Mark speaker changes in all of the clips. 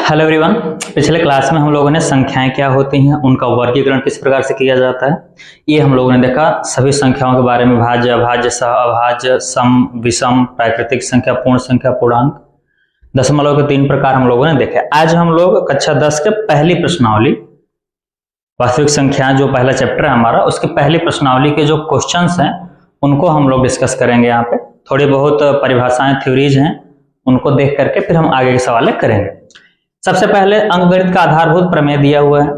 Speaker 1: Hello everyone. पिछले class में हम लोगों ने संख्याएं क्या होती हैं, उनका वर्गीकरण किस प्रकार से किया जाता है, ये हम लोगों ने देखा। सभी संख्याओं के बारे में, भाज्य, अभाज्य, सह अभाज्य, सम, विषम, प्राकृतिक संख्या, पूर्ण संख्या, पूर्णांक, दशमलव के 3 प्रकार हम लोगों ने देखे। आज हम लोग कक्षा 10 के पहली प्रश्नावली, वास्तविक संख्या जो पहला चैप्टर है हमारा, उसकी पहली प्रश्नावली के जो क्वेश्चंस हैं उनको हम लोग डिस्कस करेंगे। यहाँ पे थोड़ी बहुत परिभाषाएं, थ्योरीज हैं, उनको देख करके फिर हम आगे के सवाल करेंगे। सबसे पहले अंकगणित का आधारभूत प्रमेय दिया हुआ है।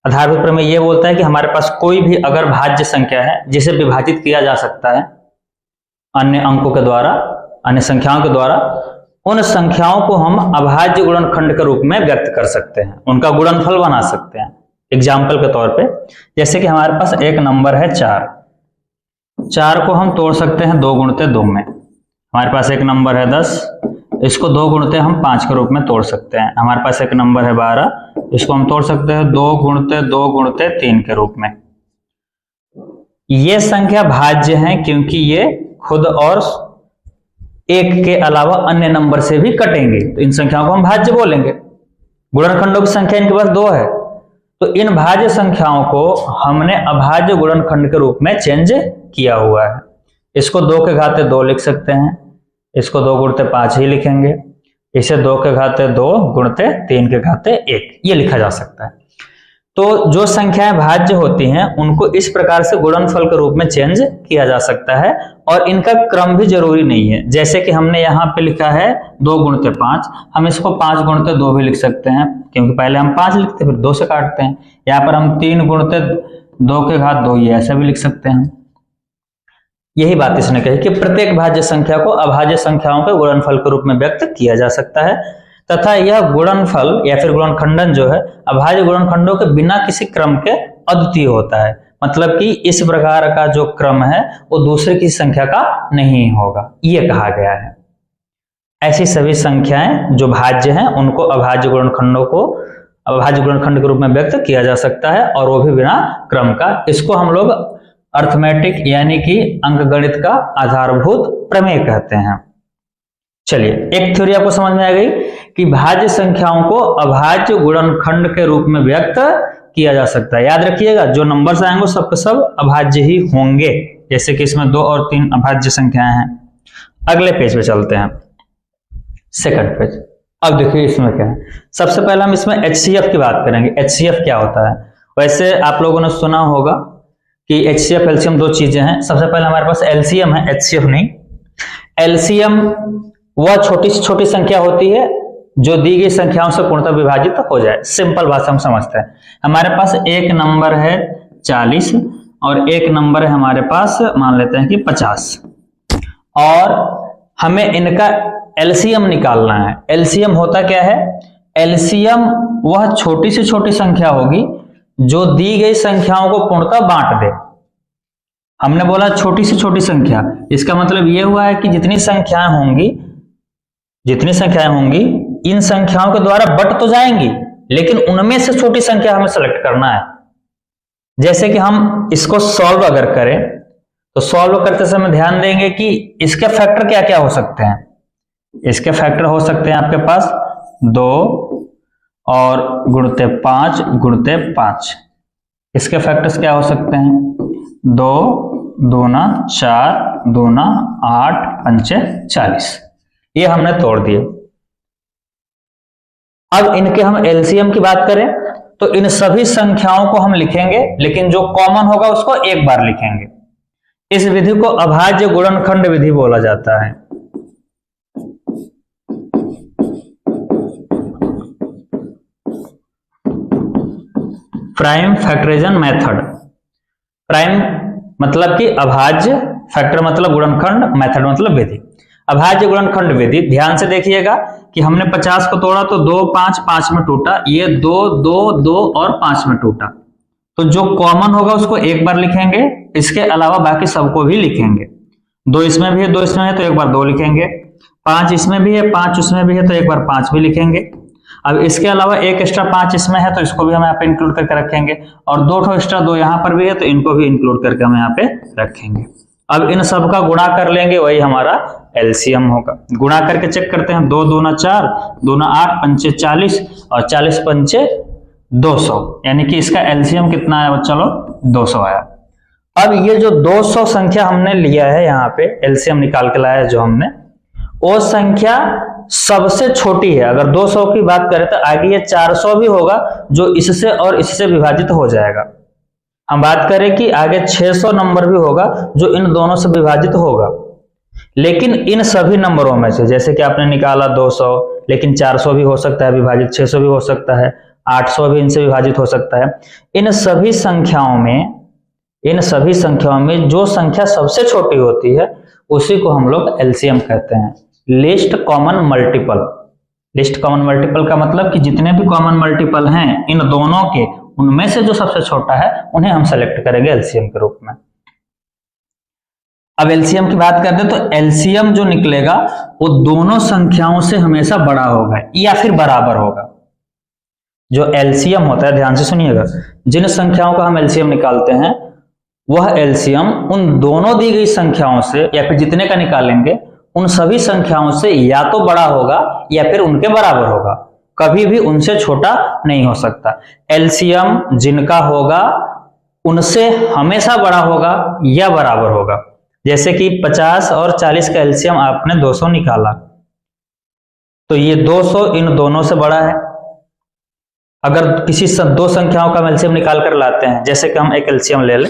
Speaker 1: आधारभूत प्रमेय यह बोलता है कि हमारे पास कोई भी अगर भाज्य संख्या है जिसे विभाजित किया जा सकता है अन्य अंकों के द्वारा, अन्य संख्याओं के द्वारा, उन संख्याओं को हम अभाज्य गुणनखंड के रूप में व्यक्त कर सकते हैं, उनका गुणनफल बना सकते हैं। एग्जाम्पल के तौर पे जैसे कि हमारे पास एक नंबर है 4 को हम तोड़ सकते हैं 2 गुणित 2 में। हमारे पास एक नंबर है 10, इसको 2 गुणित हम 5 के रूप में तोड़ सकते हैं। हमारे पास एक नंबर है 12, इसको हम तोड़ सकते हैं 2 गुणित 2 गुणित 3 के रूप में। ये संख्या भाज्य है क्योंकि ये खुद और एक के अलावा अन्य नंबर से भी कटेंगे, तो इन संख्याओं को हम भाज्य बोलेंगे। गुणनखंडों की संख्या इनके पास 2 है, तो इन भाज्य संख्याओं को हमने अभाज्य गुणनखंड के रूप में चेंज किया हुआ है। इसको 2 के घाते 2 लिख सकते हैं, इसको 2 गुणित 5 ही लिखेंगे, इसे 2 के घाते 2 गुणित 3 के घाते 1 ये लिखा जा सकता है। तो जो संख्याएं भाज्य होती हैं उनको इस प्रकार से गुणनफल के रूप में चेंज किया जा सकता है, और इनका क्रम भी जरूरी नहीं है। जैसे कि हमने यहाँ पे लिखा है 2 गुणित 5, हम इसको 5 गुणित 2 भी लिख सकते हैं, क्योंकि पहले हम 5 लिखते फिर 2 से काटते हैं। यहाँ पर हम 3 गुणित 2 के घात 2 ये ऐसा भी लिख सकते हैं। यही बात इसने कही कि प्रत्येक भाज्य संख्या को अभाज्य संख्याओं के गुणनफल के रूप में व्यक्त किया जा सकता है, तथा यह गुणनफल या फिर गुणनखंडन जो है अभाज्य गुणनखंडों के बिना किसी क्रम के अद्वितीय होता है। मतलब कि इस प्रकार का जो क्रम है वो दूसरे की संख्या का नहीं होगा, ये कहा गया है। ऐसी सभी संख्याएं जो भाज्य हैं उनको अभाज्य गुणनखंडों को अभाज्य गुणनखंड के रूप में व्यक्त किया जा सकता है, और वो भी बिना क्रम का। इसको हम लोग अर्थमेटिक यानी कि अंकगणित का आधारभूत प्रमेय कहते हैं। चलिए, एक थ्योरी आपको समझ में आ गई कि भाज्य संख्याओं को अभाज्य गुणनखंड के रूप में व्यक्त किया जा सकता है। याद रखिएगा, जो नंबर्स आएंगे सब के सब अभाज्य ही होंगे, जैसे कि इसमें 2 और 3 अभाज्य संख्याएं हैं। अगले पेज पे चलते हैं, सेकंड पेज। अब देखिए इसमें क्या है। सबसे पहले हम इसमें HCF की बात करेंगे। HCF क्या होता है? वैसे आप लोगों ने सुना होगा कि HCF LCM 2 चीजें हैं। सबसे पहले हमारे पास LCM है, HCF नहीं। LCM वह छोटी से छोटी संख्या होती है जो दी गई संख्याओं से पूर्णतः विभाजित हो जाए। सिंपल भाषा में समझते हैं। हमारे पास एक नंबर है 40 और एक नंबर है हमारे पास, मान लेते हैं कि 50, और हमें इनका LCM निकालना है। LCM होता क्या है? LCM वह छोटी से छोटी संख्या होगी जो दी गई संख्याओं को पूर्णतः बांट दे। हमने बोला छोटी से छोटी संख्या, इसका मतलब यह हुआ है कि जितनी संख्याएं होंगी इन संख्याओं के द्वारा बट तो जाएंगी, लेकिन उनमें से छोटी संख्या हमें सेलेक्ट करना है। जैसे कि हम इसको सॉल्व अगर करें तो सॉल्व करते समय ध्यान देंगे कि इसके फैक्टर क्या क्या हो सकते हैं। इसके फैक्टर हो सकते हैं आपके पास 2 और गुणित 5 गुणित 5। इसके फैक्टर्स क्या हो सकते हैं? 2 दूना 4 दूना 8 पंचे 40। ये हमने तोड़ दिए। अब इनके हम LCM की बात करें तो इन सभी संख्याओं को हम लिखेंगे, लेकिन जो कॉमन होगा उसको एक बार लिखेंगे। इस विधि को अभाज्य गुणनखंड विधि बोला जाता है। Prime factorisation method. प्राइम मतलब कि अभाज्य, फैक्टर मतलब गुणनखंड, मेथड मतलब विधि। अभाज्य गुणनखंड विधि, ध्यान से देखिएगा कि हमने 50 को तोड़ा तो 2 5 5 में टूटा, ये 2 2 2 और 5 में टूटा। तो जो कॉमन होगा उसको एक बार लिखेंगे, इसके अलावा बाकी सबको भी लिखेंगे। 2 इसमें भी है, 2 इसमें है तो एक बार 2 लिखेंगे। 5 इसमें भी है, 5 उसमें भी है तो एक बार 5 भी लिखेंगे। अब इसके अलावा एक एक्स्ट्रा 5 इसमें है तो इसको भी हम यहाँ पे इंक्लूड करके रखेंगे, और 2 एक्स्ट्रा 2 यहाँ पर भी है तो इनको भी इंक्लूड करके हम यहाँ पे रखेंगे। अब इन सब का गुणा कर लेंगे, वही हमारा एलसीएम होगा। गुणा करके चेक करते हैं, 2 दूना 4, 2 दूना 8, 5 40 और 40 पंचे 200, यानी कि इसका एलसीएम कितना आया बच्चा लोग, 200 आया। अब ये जो 200 संख्या हमने लिया है यहाँ पे एलसीएम निकाल के लाया है जो हमने, वो संख्या सबसे छोटी है। अगर 200 की बात करें तो आगे ये 400 भी होगा जो इससे और इससे विभाजित हो जाएगा। हम बात करें कि आगे 600 नंबर भी होगा जो इन दोनों से विभाजित होगा। लेकिन इन सभी नंबरों में से, जैसे कि आपने निकाला 200, लेकिन 400 भी हो सकता है विभाजित, 600 भी हो सकता है, 800 भी इनसे विभाजित हो सकता है। इन सभी संख्याओं में जो संख्या सबसे छोटी होती है उसी को हम लोग एलसीएम कहते हैं, least common multiple. Least common multiple का मतलब कि जितने भी कॉमन मल्टीपल हैं इन दोनों के, उनमें से जो सबसे छोटा है उन्हें हम सेलेक्ट करेंगे एलसीएम के रूप में। अब एलसीएम की बात करते हैं तो एलसीएम जो निकलेगा वो दोनों संख्याओं से हमेशा बड़ा होगा या फिर बराबर होगा। जो एलसीएम होता है, ध्यान से सुनिएगा, जिन संख्याओं का हम एलसीएम निकालते हैं वह एलसीएम उन दोनों दी गई संख्याओं से या फिर जितने का निकालेंगे उन सभी संख्याओं से या तो बड़ा होगा या फिर उनके बराबर होगा, कभी भी उनसे छोटा नहीं हो सकता। एलसीएम जिनका होगा उनसे हमेशा बड़ा होगा या बराबर होगा। जैसे कि 50 और 40 का एलसीएम आपने 200 निकाला, तो ये 200 इन दोनों से बड़ा है। अगर किसी दो संख्याओं का एलसीएम निकाल कर लाते हैं, जैसे कि हम एक एलसीएम ले लें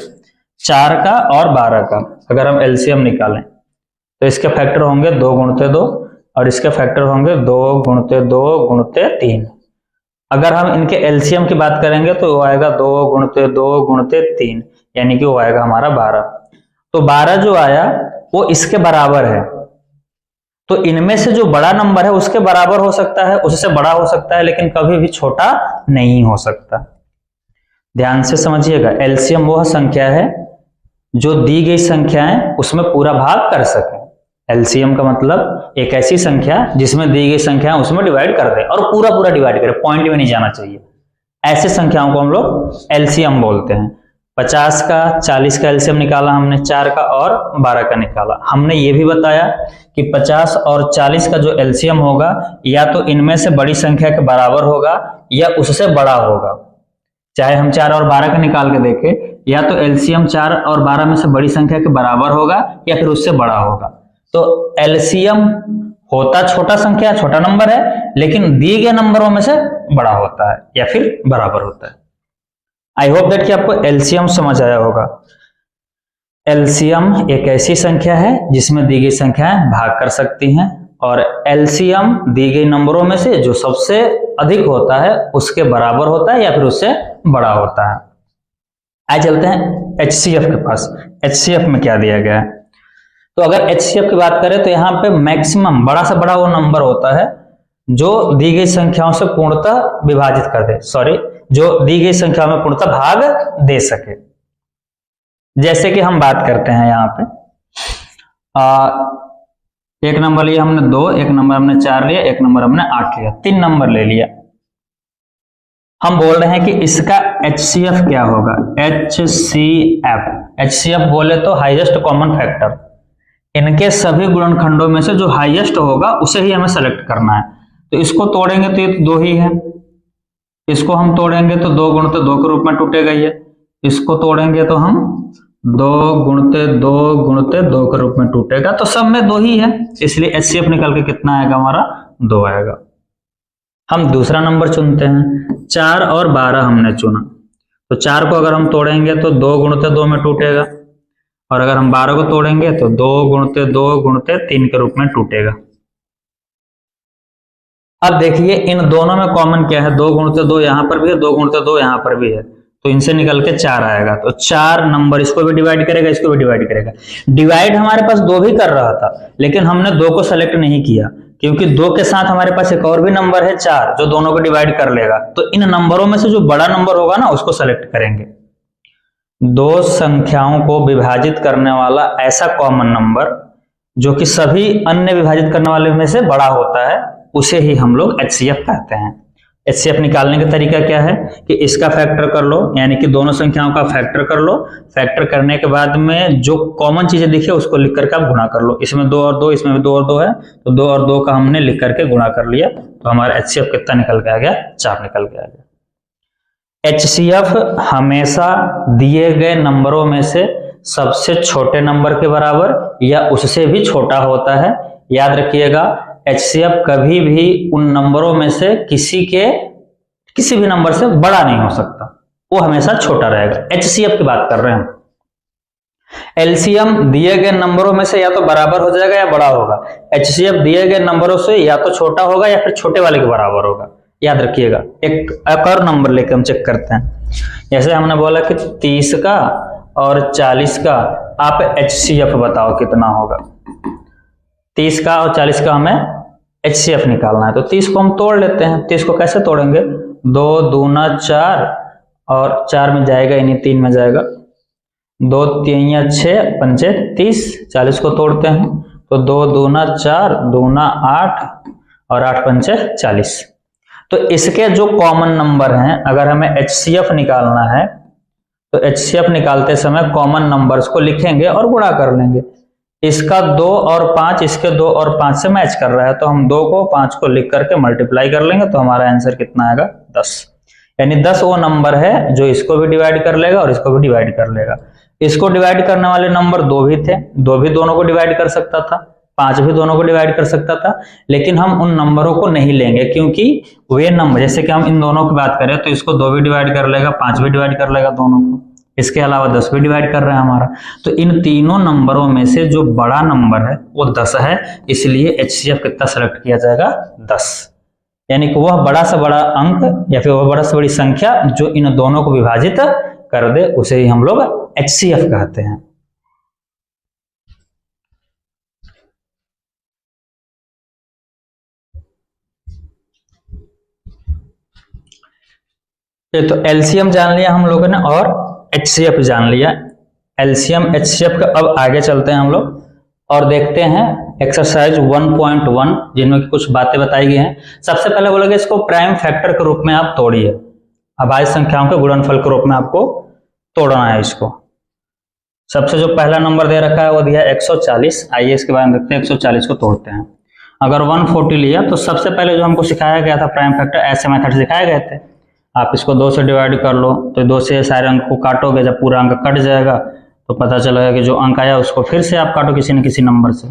Speaker 1: 4 का और 12 का, अगर हम एलसीएम निकालें तो इसके फैक्टर होंगे 2 गुणते 2 और इसके फैक्टर होंगे 2 गुणते 2 गुणते 3। अगर हम इनके एलसीएम की बात करेंगे तो वो आएगा 2 गुणते 2 गुणते 3, यानी कि वो आएगा हमारा 12। तो 12 जो आया वो इसके बराबर है। तो इनमें से जो बड़ा नंबर है उसके बराबर हो सकता है, उससे बड़ा हो सकता है, लेकिन कभी भी छोटा नहीं हो सकता। ध्यान से समझिएगा, एलसीएम वह संख्या है जो दी गई संख्याएं उसमें पूरा भाग कर सके। एलसीएम का मतलब एक ऐसी संख्या जिसमें दी गई संख्याएं उसमें डिवाइड कर दे और पूरा पूरा डिवाइड करे, पॉइंट में नहीं जाना चाहिए। ऐसे संख्याओं को हम लोग एलसीएम बोलते हैं। 50 का 40 का एलसीएम निकाला हमने, 4 का और 12 का निकाला। हमने ये भी बताया कि 50 और 40 का जो एलसीएम होगा या तो इनमें से बड़ी संख्या के बराबर होगा या उससे बड़ा होगा। चाहे हम 4 और 12 का निकाल के देखें, या तो एलसीएम 4 और 12 में से बड़ी संख्या के बराबर होगा या फिर उससे बड़ा होगा। तो एलसीएम होता छोटा संख्या, छोटा नंबर है, लेकिन दिए गए नंबरों में से बड़ा होता है या फिर बराबर होता है। आई होप दैट कि आपको एलसीएम समझ आया होगा। एलसीएम एक ऐसी संख्या है जिसमें दी गई संख्याएं भाग कर सकती हैं, और एलसीएम दी गई नंबरों में से जो सबसे अधिक होता है उसके बराबर होता है या फिर उससे बड़ा होता है। आइए चलते हैं एचसीएफ के पास। एचसीएफ में क्या दिया गया है? तो अगर एचसीएफ की बात करें तो यहाँ पे मैक्सिमम, बड़ा से बड़ा वो नंबर होता है जो दी गई संख्याओं से पूर्णतः विभाजित कर दे, जो दी गई संख्या में पूर्णतः भाग दे सके। जैसे कि हम बात करते हैं यहाँ पे एक नंबर लिया हमने 2, एक नंबर हमने 4 लिया, एक नंबर हमने 8 लिया, 3 नंबर ले लिया। हम बोल रहे हैं कि इसका एचसीएफ क्या होगा? एचसीएफ बोले तो हाईएस्ट कॉमन फैक्टर। इनके सभी गुणनखंडों में से जो हाईएस्ट होगा उसे ही हमें सेलेक्ट करना है। तो इसको तोड़ेंगे तो ये तो 2 ही है, इसको हम तोड़ेंगे तो 2 गुणते 2 के रूप में टूटेगा ये, इसको तोड़ेंगे तो हम 2 गुणते 2 गुणते 2 के रूप में टूटेगा। तो सब में 2 ही है, इसलिए एचसीएफ निकल के कितना आएगा हमारा? 2 आएगा। हम दूसरा नंबर चुनते हैं, 4 और 12 हमने चुना। तो 4 को अगर हम तोड़ेंगे तो 2 गुणते 2 में टूटेगा, और अगर हम 12 को तोड़ेंगे तो 2 गुणते 2 गुणते 3 के रूप में टूटेगा। अब देखिए इन दोनों में कॉमन क्या है? 2 गुणते 2 यहां पर भी है, 2 गुणते 2 यहां पर भी है, तो इनसे निकल के 4 आएगा। तो 4 नंबर इसको भी डिवाइड करेगा, इसको भी डिवाइड करेगा। डिवाइड हमारे पास 2 भी कर रहा था, लेकिन हमने 2 को सेलेक्ट नहीं किया क्योंकि 2 के साथ हमारे पास एक और भी नंबर है 4 जो दोनों को डिवाइड कर लेगा। तो इन नंबरों में से जो बड़ा नंबर होगा ना उसको सेलेक्ट करेंगे। 2 संख्याओं को विभाजित करने वाला ऐसा कॉमन नंबर जो कि सभी अन्य विभाजित करने वाले में से बड़ा होता है, उसे ही हम लोग एचसीएफ कहते हैं। HCF निकालने का तरीका क्या है कि इसका फैक्टर कर लो, यानी कि दोनों संख्याओं का फैक्टर कर लो। फैक्टर करने के बाद में जो कॉमन चीजें दिखे उसको लिख करके आप गुणा कर लो। इसमें 2 और 2, इसमें भी 2 और 2 है, तो 2 और 2 का हमने लिख करके गुणा कर लिया, तो हमारा HCF कितना निकल के आ गया? 4 निकल के आ गया। HCF हमेशा दिए गए नंबरों में से सबसे छोटे नंबर के बराबर या उससे भी छोटा होता है। याद रखिएगा, HCF कभी भी उन नंबरों में से किसी भी नंबर से बड़ा नहीं हो सकता, वो हमेशा छोटा रहेगा। HCF की बात कर रहे हैं हम। LCM दिए गए नंबरों में से या तो बराबर हो जाएगा या बड़ा होगा। HCF दिए गए नंबरों से या तो छोटा होगा या फिर छोटे वाले के बराबर होगा। याद रखिएगा। एक और नंबर लेकर हम चेक करते हैं। जैसे हमने बोला कि 30 का और 40 का आप HCF बताओ कितना होगा। 30 का और 40 का हमें HCF निकालना है, तो 30 को हम तोड़ लेते हैं। 30 को कैसे तोड़ेंगे? 2 दूना 4 और 4 में जाएगा यानी 3 में जाएगा। 2 3 6 पंचे 30। 40 को तोड़ते हैं तो 2 दूना 4 दूना 8 और 8 पंचे 40। तो इसके जो कॉमन नंबर हैं, अगर हमें HCF निकालना है तो HCF निकालते समय कॉमन नंबर्स को लिखेंगे और गुणा कर लेंगे। इसका 2 और 5 इसके 2 और 5 से मैच कर रहा है, तो हम 2 को 5 को लिख करके मल्टीप्लाई कर लेंगे, तो हमारा आंसर कितना आएगा? 10। यानी 10 वो नंबर है जो इसको भी डिवाइड कर लेगा और इसको भी डिवाइड कर लेगा। इसको डिवाइड करने वाले नंबर 2 भी थे, 2 भी दोनों को डिवाइड कर सकता था, 5 भी दोनों को डिवाइड कर सकता था, लेकिन हम उन नंबरों को नहीं लेंगे क्योंकि वे नंबर, जैसे कि हम इन दोनों की बात करें तो इसको 2 भी डिवाइड कर लेगा, 5 भी डिवाइड कर लेगा दोनों को, इसके अलावा 10 भी डिवाइड कर रहा है हमारा। तो इन तीनों नंबरों में से जो बड़ा नंबर है वो 10 है, इसलिए HCF कितना सेलेक्ट किया जाएगा? 10। यानी कि वह बड़ा से बड़ा अंक या फिर वह बड़ा से बड़ी संख्या जो इन दोनों को विभाजित कर दे उसे ही हम लोग HCF कहते हैं। तो LCM जान लिया हम लोगों ने और HCF जान लिया। LCM HCF का अब आगे चलते हैं हम लोग और देखते हैं एक्सरसाइज 1.1 जिनमें कुछ बातें बताई गई हैं। सबसे पहले बोलोगे इसको प्राइम फैक्टर के रूप में आप तोड़िए। अभाज्य संख्याओं के गुणनफल के रूप में आपको तोड़ना है इसको। सबसे जो पहला नंबर दे रखा है वो दिया 140। आइए इसके बारे में देखते हैं। 140 को तोड़ते हैं। अगर 140 लिया तो सबसे पहले जो हमको सिखाया गया था प्राइम फैक्टर, ऐसे मेथड सिखाए गए थे। आप इसको 2 से डिवाइड कर लो, तो 2 से सारे अंक को काटोगे, जब पूरा अंक कट जाएगा तो पता चलेगा कि जो अंक आया उसको फिर से आप काटो किसी न किसी नंबर से,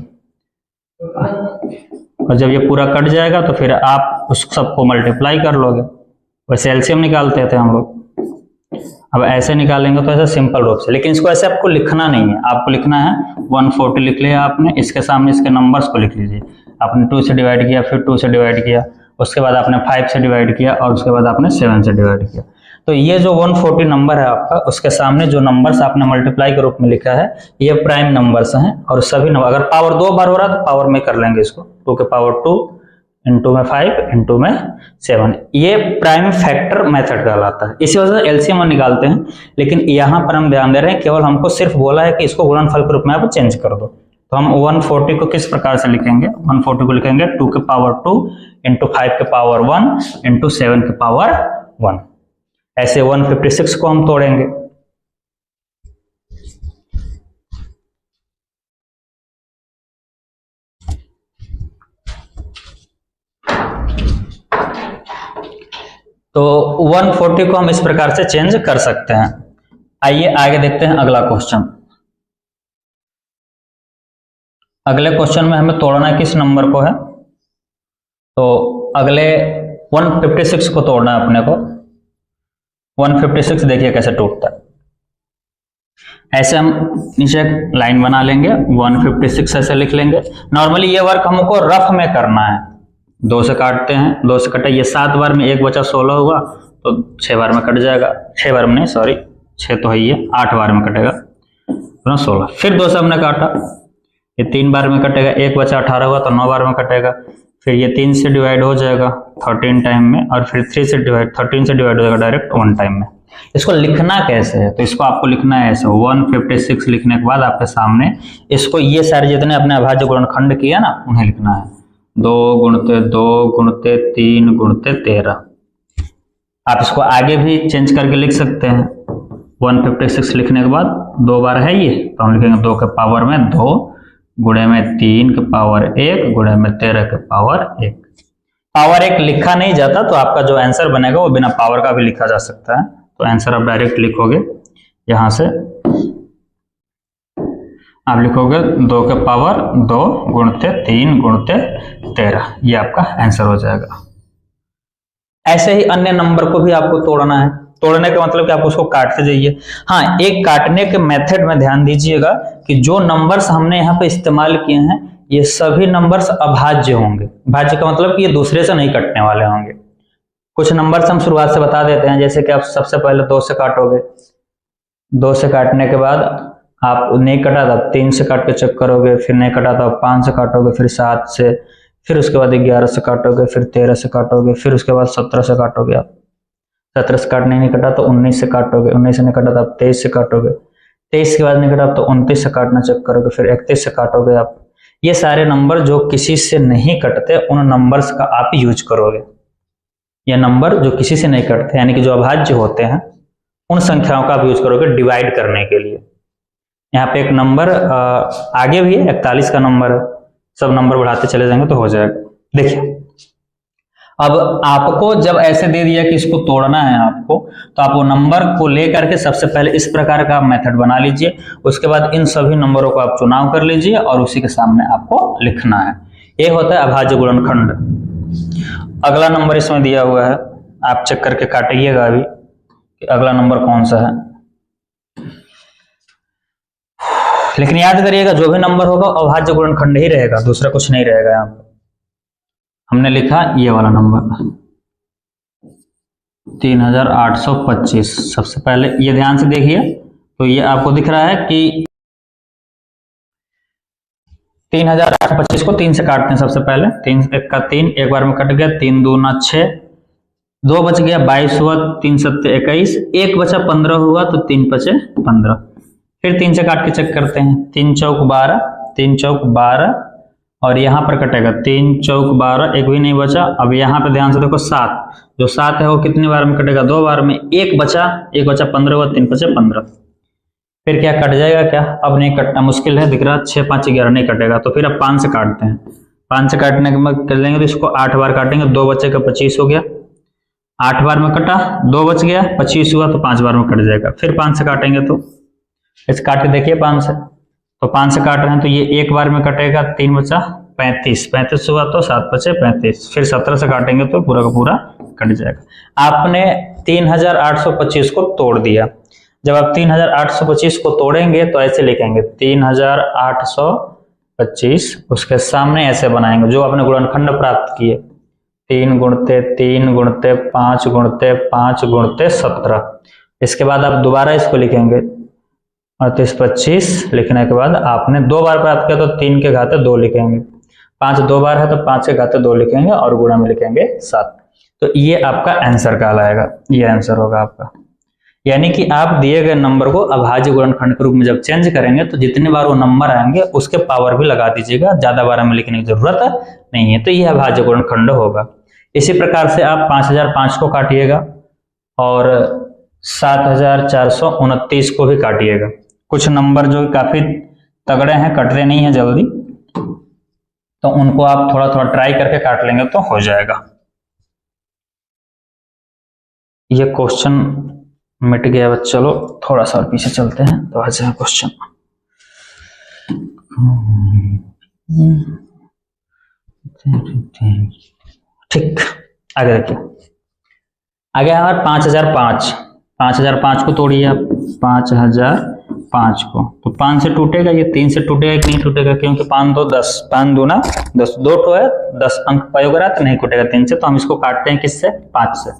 Speaker 1: और जब ये पूरा कट जाएगा तो फिर आप उस सबको मल्टीप्लाई कर लोगे। वैसे एलसीएम निकालते थे हम लोग। अब ऐसे निकालेंगे तो ऐसे सिंपल रूप से, लेकिन इसको ऐसे आपको लिखना नहीं है। आपको लिखना है 140 लिख लिया आपने, इसके सामने इसके नंबर्स को लिख लीजिए। आपने 2 से डिवाइड किया, फिर 2 से डिवाइड किया, उसके बाद आपने 5 से डिवाइड किया और उसके बाद आपने 7 से डिवाइड किया। तो ये जो 140 नंबर है आपका, उसके सामने जो नंबर्स आपने मल्टीप्लाई के रूप में लिखा है ये प्राइम नंबर्स हैं। और सभी नंबर अगर पावर 2 बार हो रहा है तो पावर में कर लेंगे इसको, 2 के पावर 2 इंटू में 5 इंटू में 7। ये प्राइम फैक्टर मेथड कहलाता है। इसी वजह से एलसीएम निकालते हैं। लेकिन यहाँ पर हम ध्यान दे रहे हैं, केवल हमको सिर्फ बोला है कि इसको गुणनफल के रूप में आप चेंज कर दो। तो हम 140 को किस प्रकार से लिखेंगे? 140 को लिखेंगे 2 के पावर 2 इंटू 5 के पावर 1 इंटू 7 के पावर 1। ऐसे 156 को हम तोड़ेंगे। तो 140 को हम इस प्रकार से चेंज कर सकते हैं। आइए आगे देखते हैं अगला क्वेश्चन। अगले क्वेश्चन में हमें तोड़ना किस नंबर को है? तो अगले 156 को तोड़ना है अपने को। 156 देखिए कैसे टूटता है। ऐसे हम नीचे लाइन बना लेंगे, 156 ऐसे लिख लेंगे। नॉर्मली ये वर्क हमको रफ में करना है। 2 से काटते हैं, 2 से कटे, ये 7 बार में 1 बचा 16 हुआ, तो 6 बार में कट जाएगा। 6 बार में नहीं, सॉरी 6 तो है ये, 8 बार में कटेगा तो 16। फिर 2 से हमने काटा, ये 3 बार में कटेगा। 1 बचा 18 हुआ तो 9 बार में कटेगा। फिर ये 3 से डिवाइड हो जाएगा 13 टाइम में, और फिर 13 से डिवाइड हो जाएगा डायरेक्ट 1 टाइम में। इसको लिखना कैसे है? तो इसको आपको लिखना है ऐसे 156 लिखने के बाद आपके सामने इसको ये सारे जितने अपने अभाज्य गुणनखंड किया ना उन्हें लिखना है। 2 गुणते 2 गुणते 3 गुणते 13। आप इसको आगे भी चेंज करके लिख सकते हैं। 156 लिखने के बाद 2 बार है ये, तो हम लिखेंगे 2 के पावर में 2 गुणे में 3 के पावर 1 गुणे में 13 के पावर 1। पावर 1 लिखा नहीं जाता, तो आपका जो आंसर बनेगा वो बिना पावर का भी लिखा जा सकता है। तो आंसर आप डायरेक्ट लिखोगे, यहां से आप लिखोगे 2 के पावर 2 गुणते 3 गुणते 13, ये आपका आंसर हो जाएगा। ऐसे ही अन्य नंबर को भी आपको तोड़ना है। तोड़ने का मतलब कि आप उसको काटते जाइए। हाँ, एक काटने के मेथड में ध्यान दीजिएगा कि जो नंबर्स हमने यहाँ पे इस्तेमाल किए हैं ये सभी नंबर्स अभाज्य होंगे। भाज्य का मतलब कि ये दूसरे से नहीं कटने वाले होंगे। कुछ नंबर्स हम शुरुआत से बता देते हैं, जैसे कि आप सबसे पहले 2 से काटोगे, 2 से काटने के बाद आप नहीं कटा तब 3 से काट के चेक करोगे, फिर नहीं कटा तब 5 से काटोगे, फिर 7 से, फिर उसके बाद 11 से काटोगे, फिर 13 से काटोगे, फिर उसके बाद 17 से काटोगे। आप 17 से काटने नहीं कटा तो 19 से काटोगे, 19 से नहीं कटा तब 23 से काटोगे, 23 के बाद नहीं कटा तो 29 से काटना चेक करोगे, फिर 31 से काटोगे। आप ये सारे नंबर जो किसी से नहीं कटते उन नंबर्स का आप यूज करोगे। ये नंबर जो किसी से नहीं कटते यानी कि जो अभाज्य होते हैं उन संख्याओं का आप यूज करोगे डिवाइड करने के लिए। यहाँ पे एक नंबर आगे भी है, 41 का नंबर है। सब नंबर बढ़ाते चले जाएंगे तो हो जाएगा। देखिए, अब आपको जब ऐसे दे दिया कि इसको तोड़ना है आपको, तो आप वो नंबर को लेकर के सबसे पहले इस प्रकार का मेथड बना लीजिए। उसके बाद इन सभी नंबरों को आप चुनाव कर लीजिए और उसी के सामने आपको लिखना है। ये होता है अभाज्य गुणनखंड। अगला नंबर इसमें दिया हुआ है, आप चेक करके काटिएगा अभी कि अगला नंबर कौन सा है। लेकिन याद करिएगा जो भी नंबर होगा अभाज्य गुणनखंड ही रहेगा, दूसरा कुछ नहीं रहेगा। यहाँ पर हमने लिखा ये वाला नंबर 3825। सबसे पहले ये ध्यान से देखिए, तो ये आपको दिख रहा है कि 3825 को 3 से काटते हैं। सबसे पहले 3 1 का 3 एक बार में कट गया, 3 दूना 6, 2 बच गया, 22 हुआ, 3 7 21, 1 बचा 15 हुआ, तो 3 बचे 15। फिर 3 से काट के चेक करते हैं, 3 चौक 12, 3 चौक 12 और यहाँ पर कटेगा 3 चौक 12, एक भी नहीं बचा। अब यहाँ पे ध्यान से देखो 7, जो 7 है वो कितनी बार में कटेगा? 2 बार में। 1 बचा 15 हुआ, 3 बचे 15। फिर क्या कट जाएगा क्या? अब नहीं कटना, मुश्किल है, दिख रहा 6 5 11 नहीं कटेगा। तो फिर अब 5 से काटते हैं। 5 से काटने के बाद कर लेंगे तो इसको 8 बार काटेंगे, 2 बचे का 25 हो गया। 8 बार में कटा, 2 बच गया, 25 हुआ, तो 5 बार में कट जाएगा। फिर 5 से काटेंगे तो इसे काट के देखिए 5 से, तो 5 से काट रहे हैं तो ये 1 बार में कटेगा, 3 बचा 35, 35 हुआ तो 7 बचे 35। फिर 17 से काटेंगे तो पूरा का पूरा कट जाएगा। आपने 3825 को तोड़ दिया। जब आप 3825 को तोड़ेंगे तो ऐसे लिखेंगे 3825, उसके सामने ऐसे बनाएंगे जो आपने गुणनखंड प्राप्त किए, 3 गुणते 3 गुणते 5 गुणते 5 गुणते 17। इसके बाद आप दोबारा इसको लिखेंगे 3825 लिखने के बाद आपने 2 बार प्राप्त किया तो 3 के घाते 2 लिखेंगे, 5 2 बार है तो 5 के घाते 2 लिखेंगे और गुणा में लिखेंगे 7। तो ये आपका आंसर कहलाएगा, ये आंसर होगा आपका। यानी कि आप दिए गए नंबर को अभाज्य गुणनखंड के रूप में जब चेंज करेंगे तो जितने बार वो नंबर आएंगे उसके पावर भी लगा दीजिएगा, ज्यादा बार में लिखने की जरूरत नहीं है। तो यह अभाज्य गुणनखंड होगा। इसी प्रकार से आप 5005 को काटिएगा और 7429 को भी काटिएगा। कुछ नंबर जो काफी तगड़े हैं, कटते नहीं है जल्दी, तो उनको आप थोड़ा थोड़ा ट्राई करके काट लेंगे तो हो जाएगा। ये क्वेश्चन मिट गया बच्चा। चलो थोड़ा सा और पीछे चलते हैं तो आ जाए क्वेश्चन। ठीक, आगे देखिए। आगे हमारे 5005। 5005 को तोड़िए आप, 5005 को, तो 5 से टूटेगा, ये 3 से टूटेगा कि नहीं टूटेगा? क्योंकि 5 2 10, 5 दूना 10, 2 ठो है, 10 अंक पाई वगैरह तो नहीं कटेगा 3 से। तो हम इसको काटते हैं किससे? 5 से।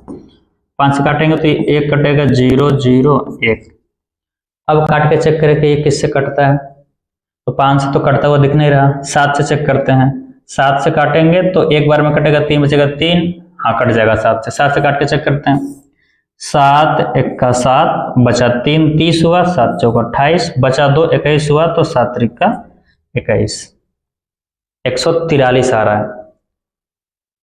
Speaker 1: 5 से काटेंगे तो 1 कटेगा, 0 0 1। अब काट के चेक करें कि ये किससे कटता है, तो 5 से तो कटता हुआ दिख नहीं रहा। 7 से चेक करते हैं, 7 से काटेंगे तो 1 बार में कटेगा, 3 बचेगा 3, हाँ कट जाएगा 7 से। 7 से काट के चेक करते हैं, 7 1 का 7 बचा 3 30 हुआ, 7 चौका 28 बचा 2 21 हुआ, तो 7 3 का 21, 143 आ रहा है।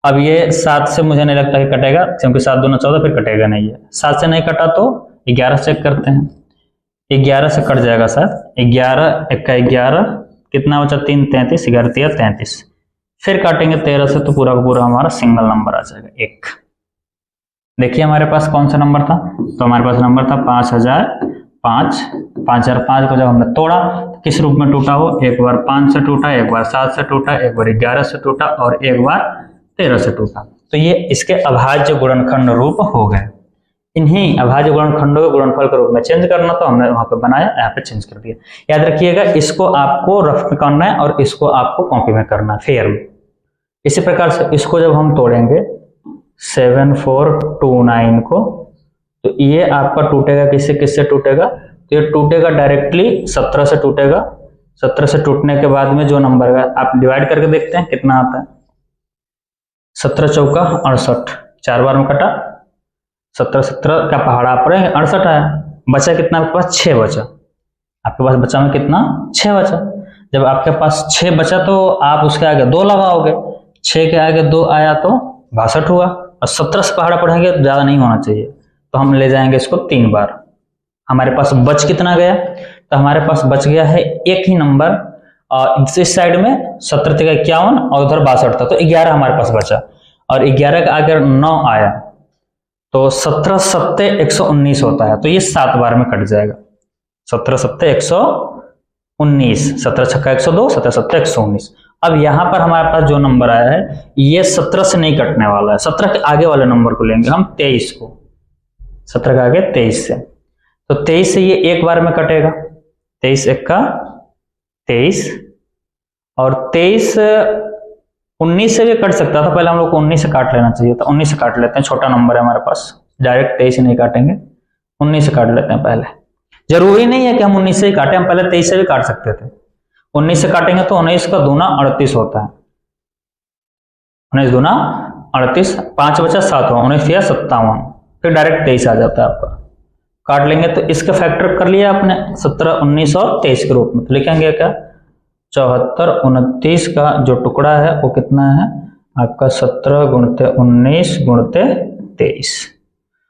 Speaker 1: अब ये 7 से मुझे नहीं लगता कि कटेगा, क्योंकि 7 दूना 14, फिर कटेगा नहीं है। 7 से नहीं कटा तो 11 चेक करते हैं। 11 से कट जाएगा साथ, 11 एक्का 11, कितना बचा 3 33, 11 3 33। फिर काटेंगे 13 से तो पूरा का पूरा हमारा सिंगल नंबर आ जाएगा 1। देखिए हमारे पास कौन सा नंबर था, तो हमारे पास नंबर था 5005। 5005 को जब हमने तोड़ा तो किस रूप में टूटा हो, एक बार 5 से टूटा, एक बार 7 से टूटा, एक बार 11 से टूटा और एक बार 13 से टूटा। तो ये इसके अभाज्य गुणनखंड रूप हो गए। इन्हीं अभाज्य गुणनखंडों को गुणनफल के रूप में चेंज करना, तो हमने वहां पे बनाया, यहाँ पे चेंज कर दिया। याद रखिएगा, इसको आपको रफ में करना है और इसको आपको कॉपी में करना है, फेयर में। इसी प्रकार से इसको जब हम तोड़ेंगे 7429 को, तो ये आपका टूटेगा किससे किससे टूटेगा, तो ये टूटेगा डायरेक्टली 17 से टूटेगा। 17 से टूटने के बाद में जो नंबर है आप डिवाइड करके देखते हैं कितना आता है। 17 चौका 68, 4 बार में कटा, 17 17 का पहाड़ा पर 68 आया। बचा कितना आपके पास, 6 बचा। आपके पास बचा में कितना, 6 बचा। जब आपके पास 6 बचा तो आप उसके आगे 2 लगाओगे, 6 के आगे 2 आया तो 62 हुआ, और 17 से पहाड़ा पढ़ेंगे तो ज्यादा नहीं होना चाहिए, तो हम ले जाएंगे इसको 3 बार। हमारे पास बच कितना गया, तो हमारे पास बच गया है एक ही नंबर, और इस साइड में 17 × 51 और उधर 62 था, तो 11 हमारे पास बचा, और 11 के आगे 9 आया तो 17 7 119 होता है, तो ये 7 बार में कट जाएगा। 17 7 119, 17 छक्का 102, 17 7 119। अब यहां पर हमारे पास जो नंबर आया है ये 17 से नहीं कटने वाला है, 17 के आगे वाले नंबर को लेंगे हम, 23 को। 17 के आगे 23 से, तो 23 से ये एक बार में कटेगा, 23 एक्का 23, और 23 19 से भी कट सकता था, पहले हम लोग को 19 से काट लेना चाहिए था। 19 से काट लेते हैं, छोटा नंबर है हमारे पास, डायरेक्ट 23 से नहीं काटेंगे, 19 से काट लेते हैं पहले। जरूरी नहीं है कि हम 19 से ही काटें, हम पहले 23 से भी काट सकते थे। 19 से काटेंगे तो 19 का दूना 38 होता है, 19 दूना 38, 5 बचा 7 हुआ, 19 या 57, फिर डायरेक्ट 23 आ जाता है आपका। काट लेंगे तो इसका फैक्टर कर लिया आपने 17 19 और 23 के रूप में, तो लिखेंगे क्या, 74 29 का जो टुकड़ा है वो कितना है आपका, 17 × 19 × 23।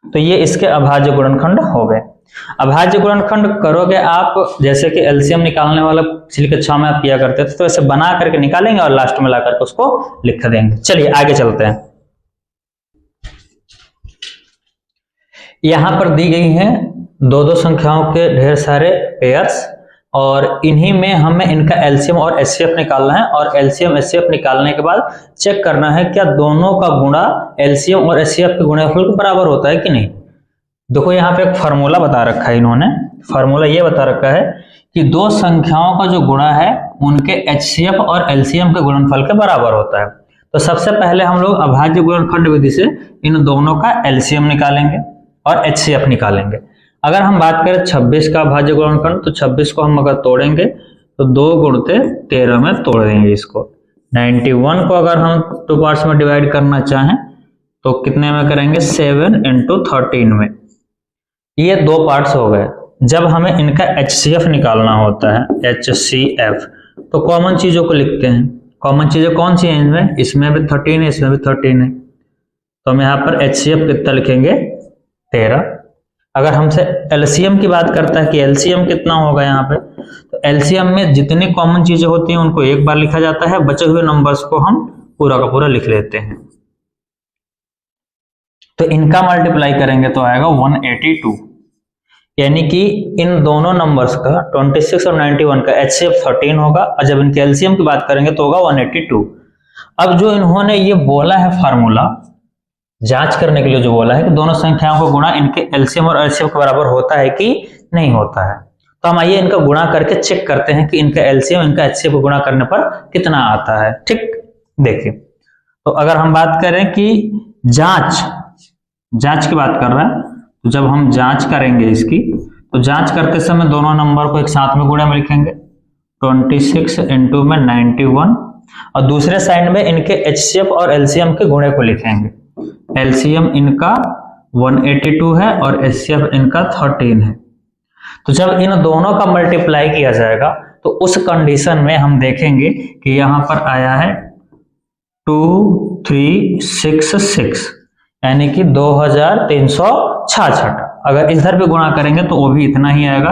Speaker 1: तो ये इसके अभाज्य गुणनखंड हो गए। अभाज्य गुणनखंड करोगे आप, जैसे कि एलसीएम निकालने वाला पिछली कक्षा में आप किया करते थे, तो ऐसे बना करके निकालेंगे और लास्ट में ला करके उसको लिख देंगे। चलिए आगे चलते हैं। यहां पर दी गई हैं दो संख्याओं के ढेर सारे पेयर्स, और इन्हीं में हमें इनका एलसीएम और एचसीएफ निकालना है, और एलसीएम एचसीएफ निकालने के बाद चेक करना है क्या दोनों का गुणा एलसीएम और एचसीएफ के गुणनफल के बराबर होता है कि नहीं। देखो यहाँ पे एक फार्मूला बता रखा है इन्होंने, फार्मूला ये बता रखा है कि दो संख्याओं का जो गुणा है उनके एचसीएफ और एलसीएम के गुणनफल के बराबर होता है। तो सबसे पहले हम लोग अभाज्य गुणनखंड विधि से इन दोनों का एलसीएम निकालेंगे और एचसीएफ निकालेंगे। अगर हम बात करें 26 का अभाज्य गुणनखंड, तो 26 को हम अगर तोड़ेंगे तो 2 × 13 में तोड़ देंगे इसको। 91 को अगर हम 2 पार्ट्स में डिवाइड करना चाहें तो कितने में करेंगे, 7 × 13 में। ये 2 पार्ट्स हो गए। जब हमें इनका एचसीएफ निकालना होता है, एचसीएफ, तो कॉमन चीजों को लिखते हैं। कॉमन चीजें कौन सी हैं इनमें, इसमें भी 13 है, इसमें भी 13 है, तो हम यहाँ पर एचसीएफ कितना लिखेंगे, 13। अगर हमसे एलसीएम की बात करता है कि एलसीएम कितना होगा यहाँ पे, तो एलसीएम में जितनी कॉमन चीजें होती हैं उनको एक बार लिखा जाता है, बचे हुए नंबर्स को हम पूरा का पूरा लिख लेते हैं। तो इनका मल्टीप्लाई करेंगे तो आएगा 182, यानी कि इन दोनों नंबर्स का 26 और 91 का एचसीएफ 13 होगा, और जब इनके एलसीएम की बात करेंगे तो होगा 182। अब जो इन्होंने ये बोला है फार्मूला जांच करने के लिए, जो बोला है कि दोनों संख्याओं को गुणा इनके एलसीएम और एचसीएफ के बराबर होता है कि नहीं होता है, तो हम आइए इनका गुणा करके चेक करते हैं कि इनका एलसीएम इनका एचसीएफ को गुणा करने पर कितना आता है। ठीक, देखिए, तो अगर हम बात करें कि जांच की बात कर रहे हैं, तो जब हम जांच करेंगे इसकी, तो जांच करते समय दोनों नंबर को एक साथ में गुणे में लिखेंगे, 26 × में 91, और दूसरे साइड में इनके एचसीएफ और एलसीएम के गुणे को लिखेंगे। एलसीएम इनका 182 है और एचसीएफ इनका 13 है। तो जब इन दोनों का मल्टीप्लाई किया जाएगा तो उस कंडीशन में हम देखेंगे कि यहां पर आया है 2366 यानी कि 2366। अगर इधर भी गुणा करेंगे तो वो भी इतना ही आएगा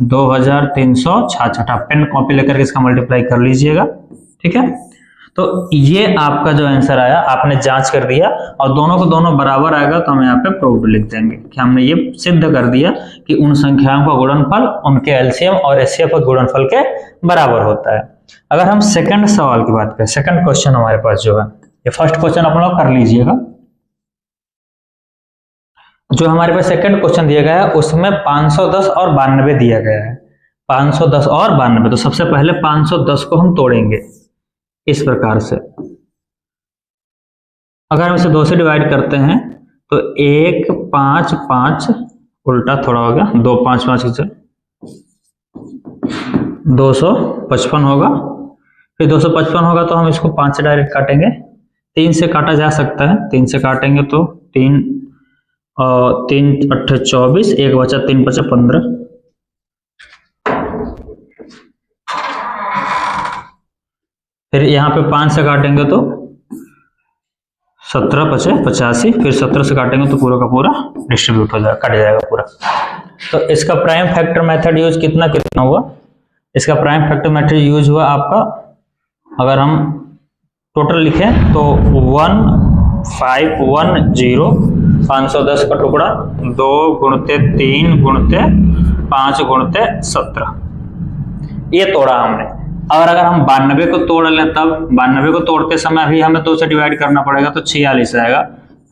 Speaker 1: 2366। आप पेन कॉपी लेकर के इसका मल्टीप्लाई कर लीजिएगा, ठीक है। तो ये आपका जो आंसर आया आपने जांच कर दिया और दोनों को दोनों बराबर आएगा तो हम यहाँ पे प्रूव्ड लिख देंगे कि हमने ये सिद्ध कर दिया कि उन संख्याओं का गुणनफल उनके एलसीएम और एचसीएफ के गुणनफल के बराबर होता है। अगर हम सेकंड सवाल की बात करें, सेकंड क्वेश्चन हमारे पास जो है, ये फर्स्ट क्वेश्चन आप लोग कर लीजिएगा। जो हमारे पास सेकंड क्वेश्चन दिया गया है उसमें 510 और 92 दिया गया है, 510 और 92। तो सबसे पहले 510 को हम तोड़ेंगे इस प्रकार से। अगर हम इसे 2 से डिवाइड करते हैं तो 1 5 5 उल्टा थोड़ा हो गया, 2 5 5 से 255 होगा। फिर 255 होगा तो हम इसको 5 से डायरेक्ट काटेंगे, 3 से काटा जा सकता है, 3 से काटेंगे तो 3 3 8 24, 1 बचा 3 बचा 15। फिर यहाँ पे 5 से काटेंगे तो 17 बचे 85, फिर 17 से काटेंगे तो पूरा का पूरा डिस्ट्रीब्यूट हो जाएगा, कट जाएगा पूरा। तो इसका प्राइम फैक्टर मेथड यूज कितना हुआ? इसका प्राइम फैक्टर मेथड यूज हुआ आपका, अगर हम टोटल लिखें तो 1510, 510 का टुकड़ा 2 गुणते 3 गुणते 5 गुणते 17, ये तोड़ा हमने। और अगर हम 92 को तोड़ लें तब 92 को तोड़ते समय अभी हमें 2 से डिवाइड करना पड़ेगा तो 46 आएगा।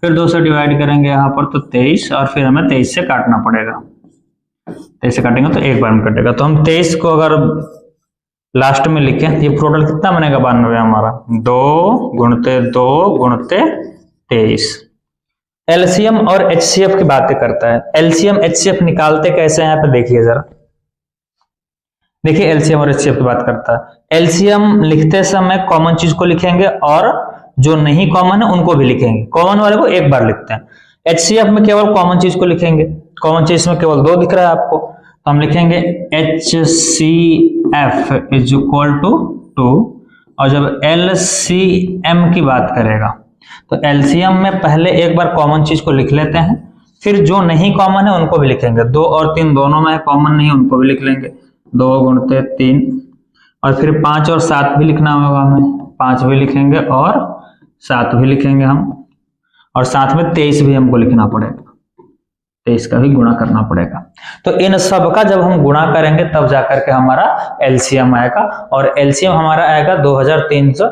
Speaker 1: फिर 2 से डिवाइड करेंगे यहाँ पर तो 23, और फिर हमें 23 से काटना पड़ेगा। 23 से काटेंगे तो एक बार में कटेगा। तो हम 23 को अगर लास्ट में लिखें, ये टोटल कितना बनेगा 92 हमारा, 2 गुणते 2 गुणते 23। एलसीएम और एचसीएफ की बातें करता है। एलसीएम एचसीएफ निकालते कैसे हैं यहाँ पे देखिए जरा। देखिए एलसीएम और एचसीएफ की बात करता है। एलसीएम लिखते समय कॉमन चीज को लिखेंगे और जो नहीं कॉमन है उनको भी लिखेंगे, कॉमन वाले को एक बार लिखते हैं। एचसीएफ में केवल कॉमन चीज को लिखेंगे, कॉमन चीज में केवल 2 दिख रहा है आपको, तो हम लिखेंगे HCF इज इक्वल टू 2। और जब LCM की बात करेगा तो LCM में पहले एक बार कॉमन चीज को लिख लेते हैं, फिर जो नहीं कॉमन है उनको भी लिखेंगे। 2 और 3 दोनों में कॉमन नहीं, उनको भी लिख लेंगे, 2 गुणते 3। और फिर 5 और 7 भी लिखना होगा हमें, 5 भी लिखेंगे और 7 भी लिखेंगे हम, और साथ में 23 भी हमको लिखना पड़ेगा, 23 का भी गुणा करना पड़ेगा। तो इन सब का जब हम गुणा करेंगे तब जाकर के हमारा एलसीएम आएगा, और एलसीएम हमारा आएगा 2300,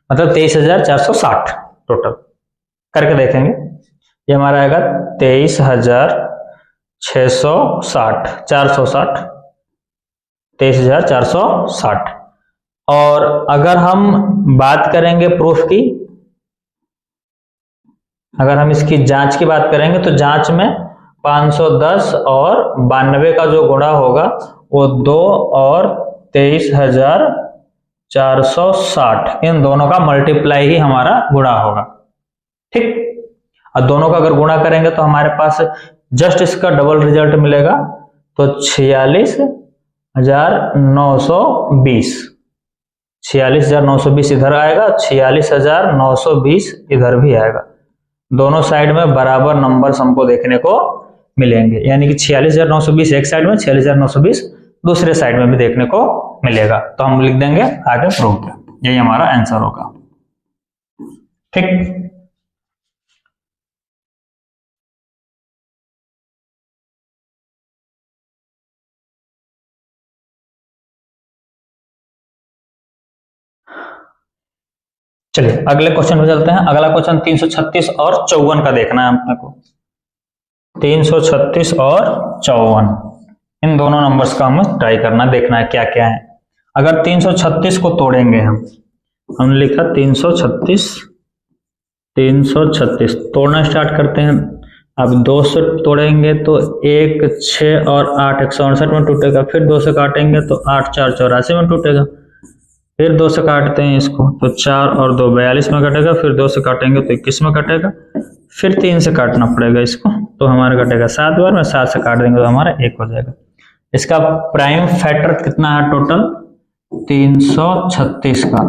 Speaker 1: मतलब 23460 टोटल करके देखेंगे। ये हमारा आएगा 23660, 460, 23460। और अगर हम बात करेंगे प्रूफ की, अगर हम इसकी जांच की बात करेंगे तो जांच में 510 और 92 का जो गुणा होगा वो 2 और 23460, इन दोनों का मल्टीप्लाई ही हमारा गुणा होगा, ठीक। और दोनों का अगर गुणा करेंगे तो हमारे पास जस्ट इसका डबल रिजल्ट मिलेगा, तो 46,920, 46,920 इधर आएगा, 46,920 इधर भी आएगा। दोनों साइड में बराबर नंबर्स हमको देखने को मिलेंगे, यानी कि 46,920 एक साइड में, 46,920 दूसरे साइड में भी देखने को मिलेगा। तो हम लिख देंगे आगे प्रूफ, यही हमारा आंसर होगा, ठीक। चलिए अगले क्वेश्चन पे चलते हैं। अगला क्वेश्चन 336 और 54 का देखना है अपने को। 336 और 54, इन दोनों नंबर्स का हमें ट्राई करना, देखना है क्या क्या है। अगर 336 को तोड़ेंगे हमने लिखा 336 तोड़ना स्टार्ट करते हैं। अब 2 से तोड़ेंगे तो 1 6 और 8 168 में टूटेगा, फिर 2 से काटेंगे तो 8 4 84 में टूटेगा, फिर 2 से काटते हैं इसको तो 4 और 2 42 में कटेगा, फिर 2 से काटेंगे तो 21 में कटेगा, फिर 3 से काटना पड़ेगा इसको तो हमारा कटेगा 7 बार में, 7 से काट देंगे तो हमारा 1 हो जाएगा। इसका प्राइम फैक्टर कितना है टोटल 336 का,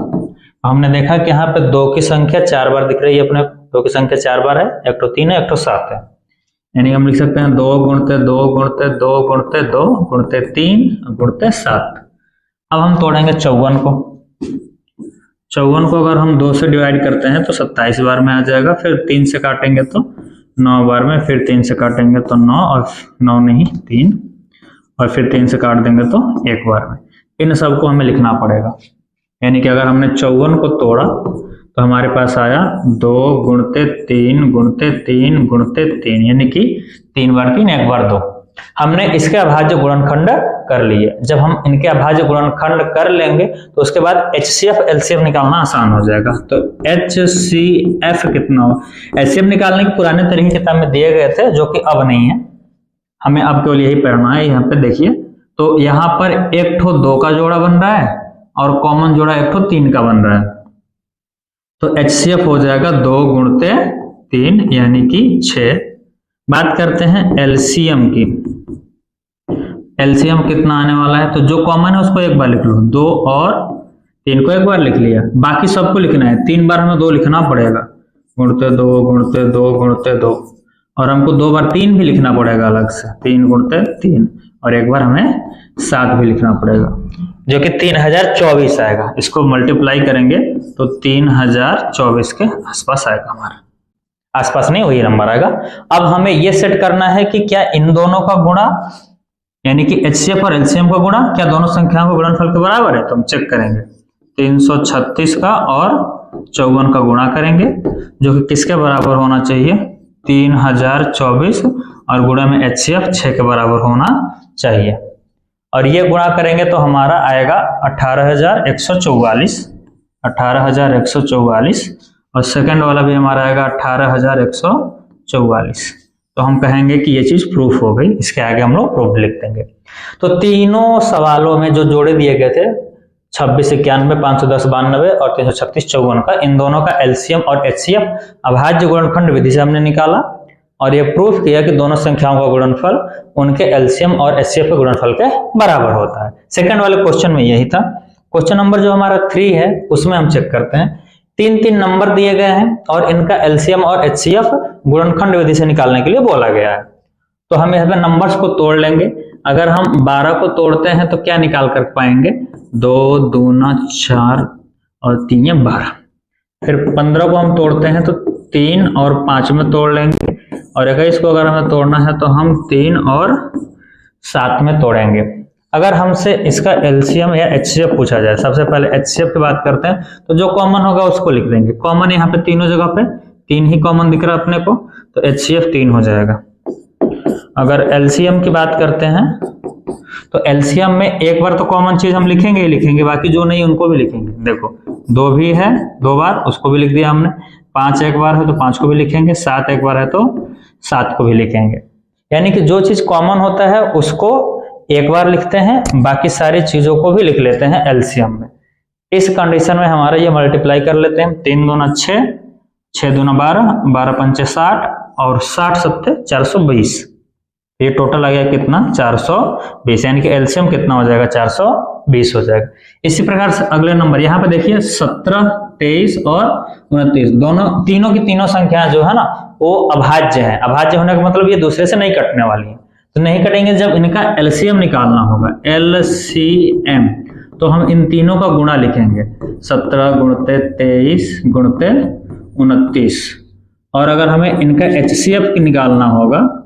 Speaker 1: हमने देखा कि यहाँ पे 2 की संख्या 4 बार दिख रही है अपने, 2 की संख्या 4 बार है, एक तो 3 है एक तो 7 है, यानी हम लिख सकते हैं 2 गुणते 2 गुणते 2 गुणते 2 गुणते 3 गुणते 7। अब हम तोड़ेंगे 54 को। 54 को अगर हम 2 से डिवाइड करते हैं तो 27 बार में आ जाएगा, फिर 3 से काटेंगे तो 9 बार में, फिर 3 से काटेंगे तो 9 और 9 नहीं 3, और फिर 3 से काट देंगे तो 1 बार में। इन सबको हमें लिखना पड़ेगा, यानी कि अगर हमने 54 को तोड़ा तो हमारे पास आया 2 गुणते 3 गुणते 3 गुणते 3, यानी कि 3 बार 3 1 बार 2। हमने इसके अभाज्य गुणनखंड कर लिए। जब हम इनके अभाज्य गुणनखंड कर लेंगे तो उसके बाद HCF LCM निकालना आसान हो जाएगा। तो HCF कितना हो, LCM निकालने के पुराने तरीके किताब में दिए गए थे जो कि अब नहीं है, हमें अब केवल यही पढ़ना है। यहाँ पे देखिए, तो यहाँ पर एक ठो 2 का जोड़ा बन रहा है और कॉमन जोड़ा एक ठो 3 का बन रहा है, तो HCF हो जाएगा 2 गुणते 3 यानी कि 6। बात करते हैं LCM की। LCM कितना आने वाला है, तो जो कॉमन है उसको एक बार लिख लो, 2 और 3 को एक बार लिख लिया, बाकी सबको लिखना है 3 बार हमें 2 लिखना पड़ेगा, गुणते 2 गुणते 2 गुणते 2, और हमको 2 बार 3 भी लिखना पड़ेगा अलग से, 3 गुणते 3, और एक बार हमें 7 भी लिखना पड़ेगा, जो कि 3024 आएगा। इसको मल्टीप्लाई करेंगे तो 3024 के आसपास आएगा, हमारा आसपास नहीं वही नंबर आएगा। अब हमें यह सेट करना है कि क्या इन दोनों का गुणा, यानी कि HCF और LCM का गुणा क्या दोनों संख्याओं के गुणनफल के बराबर है, तो हम चेक करेंगे 336 का और 54 का गुणा करेंगे, जो कि किसके बराबर होना चाहिए, 3024, और गुणा में HCF 6 के बराबर होना चाहिए, और ये गुणा करेंगे तो हमारा आएगा 18144, 18144, और सेकंड वाला भी हमारा आएगा 18144। तो हम कहेंगे कि ये चीज प्रूफ हो गई। इसके आगे हम लोग प्रूफ लिख देंगे। तो तीनों सवालों में जो जोड़े दिए गए थे 26 91 510 92 और 336 54 का, इन दोनों का LCM और HCF अभाज्य गुणनखंड विधि से हमने निकाला, और ये प्रूफ किया कि दोनों संख्याओं का गुणनफल उनके LCM और HCF के गुणनफल के बराबर होता है। सेकंड वाले क्वेश्चन में यही था। क्वेश्चन नंबर जो हमारा 3 है उसमें हम चेक करते हैं, 3 नंबर दिए गए हैं और इनका LCM और HCF गुणनखंड विधि से निकालने के लिए बोला गया है। तो हम यहाँ पे नंबर्स को तोड़ लेंगे। अगर हम 12 को तोड़ते हैं तो क्या निकाल कर पाएंगे, 2 दूना 4 और 3 12। फिर 15 को हम तोड़ते हैं तो 3 और 5 में तोड़ लेंगे, और 21 को अगर हमें तोड़ना है तो हम 3 और 7 में तोड़ेंगे। अगर हमसे इसका LCM या HCF पूछा जाए, सबसे पहले HCF की बात करते हैं, तो जो कॉमन होगा उसको लिख देंगे। कॉमन यहाँ पे तीनों जगह पे 3 ही कॉमन दिख रहा है अपने को, तो HCF 3 हो जाएगा। अगर LCM की बात करते हैं तो LCM में एक बार तो कॉमन चीज हम लिखेंगे ही लिखेंगे, बाकी जो नहीं उनको भी लिखेंगे। देखो 2 भी है 2 बार, उसको भी लिख दिया हमने, 5 एक बार है तो 5 को भी लिखेंगे, 7 एक बार है तो 7 को भी लिखेंगे। यानी कि जो चीज कॉमन होता है उसको एक बार लिखते हैं, बाकी सारी चीजों को भी लिख लेते हैं LCM में। इस कंडीशन में हमारा ये मल्टीप्लाई कर लेते हैं, 3 दूना 6, 6 दूना 12, 12 पंचे 60 और 60 सत्ते 420। ये टोटल आ गया कितना, 420, यानी कि LCM कितना हो जाएगा, 420 हो जाएगा। इसी प्रकार से अगले नंबर यहाँ पे देखिए 17, 23 और 29 दोनों तीनों की तीनों संख्या जो है ना वो अभाज्य है। अभाज्य होने का मतलब ये दूसरे से नहीं कटने वाली है, तो नहीं कटेंगे। जब इनका LCM निकालना होगा, LCM, तो हम इन तीनों का गुणा लिखेंगे, 17 गुणते 23 गुणते 29। और अगर हमें इनका HCF निकालना होगा,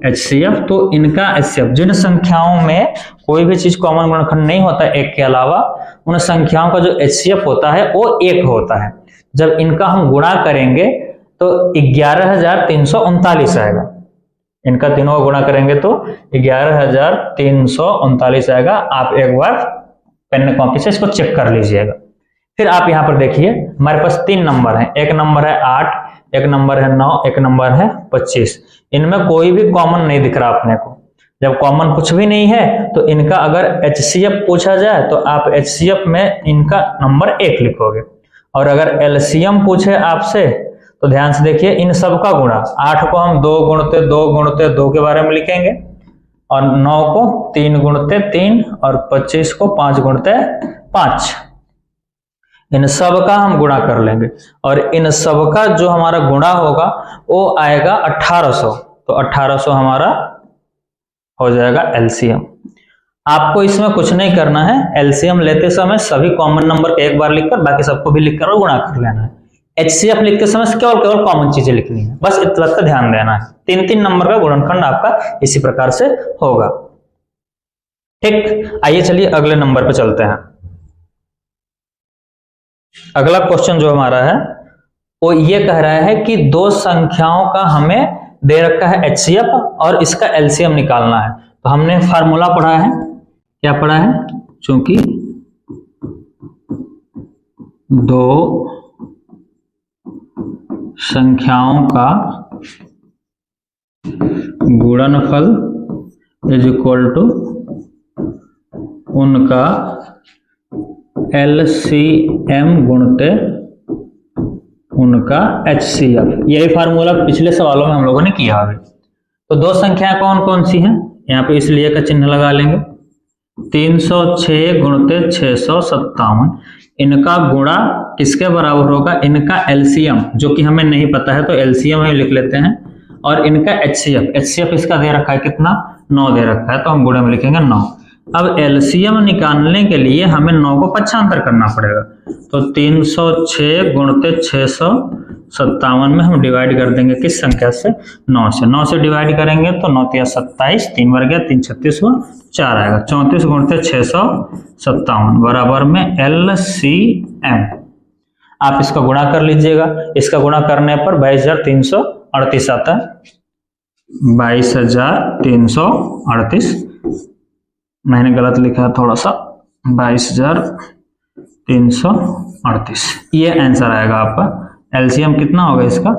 Speaker 1: HCF, तो इनका HCF, जिन संख्याओं में कोई भी चीज कॉमन गुणनखंड नहीं होता एक के अलावा, उन संख्याओं का जो HCF होता है वो 1 होता है। जब इनका हम गुणा करेंगे तो 11339 आएगा। इनका तीनों का गुणा करेंगे तो 11339 आएगा। आप एक बार पेन कॉपी से इसको चेक कर लीजिएगा। फिर आप यहाँ पर देखिए हमारे पास 3 नंबर हैं, एक नंबर है 8, एक नंबर है 9, एक नंबर है 25। इनमें कोई भी कॉमन नहीं दिख रहा अपने को। जब कॉमन कुछ भी नहीं है तो इनका अगर HCF पूछा जाए तो आप HCF में इनका नंबर 1 लिखोगे, और अगर LCM पूछे आपसे तो ध्यान से देखिए इन सब का गुणा, 8 को हम 2 गुणते 2 गुणते 2 के बारे में लिखेंगे, और 9 को 3 गुणते 3 और 25 को 5 गुणते 5। इन सब का हम गुणा कर लेंगे और इन सब का जो हमारा गुणा होगा वो आएगा 1800। तो 1800 हमारा हो जाएगा एलसीएम। आपको इसमें कुछ नहीं करना है, एलसीएम लेते समय सभी कॉमन नंबर को एक बार लिखकर बाकी सबको भी लिखकर और गुणा कर लेना है। एचसीएफ लिखते समय केवल कॉमन चीजें लिखनी है, बस इतना का ध्यान देना है। 3-3 नंबर का गुणनखंड आपका इसी प्रकार से होगा। ठीक, आइए चलिए अगले नंबर पे चलते हैं। अगला क्वेश्चन जो हमारा है वो ये कह रहा है कि दो संख्याओं का हमें दे रखा है एचसीएफ और इसका एलसीएम निकालना है। तो हमने फार्मूला पढ़ा है, क्या पढ़ा है, चूंकि दो संख्याओं का गुणनफल इज इक्वल टू उनका एलसीएम गुणते उनका एचसीएफ। यही फार्मूला पिछले सवालों में हम लोगों ने किया है। तो दो संख्याएं कौन कौन सी हैं, यहाँ पे इसलिए का चिन्ह लगा लेंगे। 306 गुणते 657, इनका गुणा किसके बराबर होगा, इनका एलसीएम जो कि हमें नहीं पता है तो एलसीएम हम लिख लेते हैं, और इनका एचसीएफ। एचसीएफ इसका दे रखा है कितना, 9 दे रखा है, तो हम गुणे में लिखेंगे 9। अब एलसीएम निकालने के लिए हमें 9 को पक्षांतर करना पड़ेगा। तो 306 गुणते 657 में हम डिवाइड कर देंगे किस संख्या से, 9 से। 9 से डिवाइड करेंगे तो 9 × 27, 3 वर्ग गया, 3 36 हुआ, 4 आएगा। 34 गुणते 657 बराबर में एलसीएम। आप इसका गुणा कर लीजिएगा, इसका गुणा करने पर 22,338 आता है। 22,338, मैंने गलत लिखा है थोड़ा सा, 22,338 ये आंसर आएगा आपका। एलसीएम कितना होगा इसका,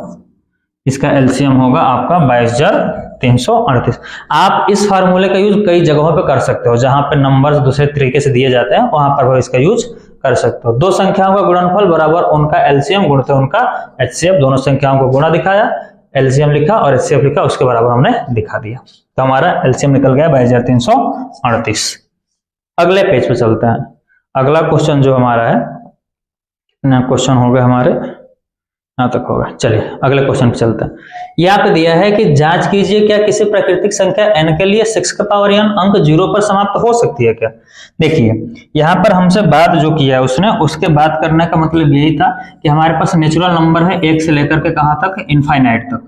Speaker 1: इसका एलसीएम होगा आपका 22,338। आप इस फार्मूले का यूज कई जगहों पे कर सकते हो, जहां पे नंबर्स दूसरे तरीके से दिए जाते हैं वहां पर इसका यूज कर सकते हो। दो संख्याओं का गुणनफल बराबर उनका एलसीएम गुणते उनका एचसीएफ। दोनों संख्याओं को गुणा दिखाया, एलसीएम लिखा और एचसीएफ लिखा, उसके बराबर हमने दिखा दिया। तो हमारा एलसीएम निकल गया 22,338। अगले पेज पे चलते हैं। अगला क्वेश्चन जो हमारा है, कितने क्वेश्चन हो गए हमारे, यहाँ तक होगा। चलिए अगले क्वेश्चन पे चलते हैं। यहाँ पे दिया है कि जांच कीजिए क्या किसी प्राकृतिक संख्या n के लिए 6 का पावर n अंक 0 पर समाप्त हो सकती है क्या। देखिए यहाँ पर हमसे बात जो किया है उसने, उसके बात करने का मतलब यही था कि हमारे पास नेचुरल नंबर है 1 से लेकर के कहाँ तक, इनफाइनाइट तक,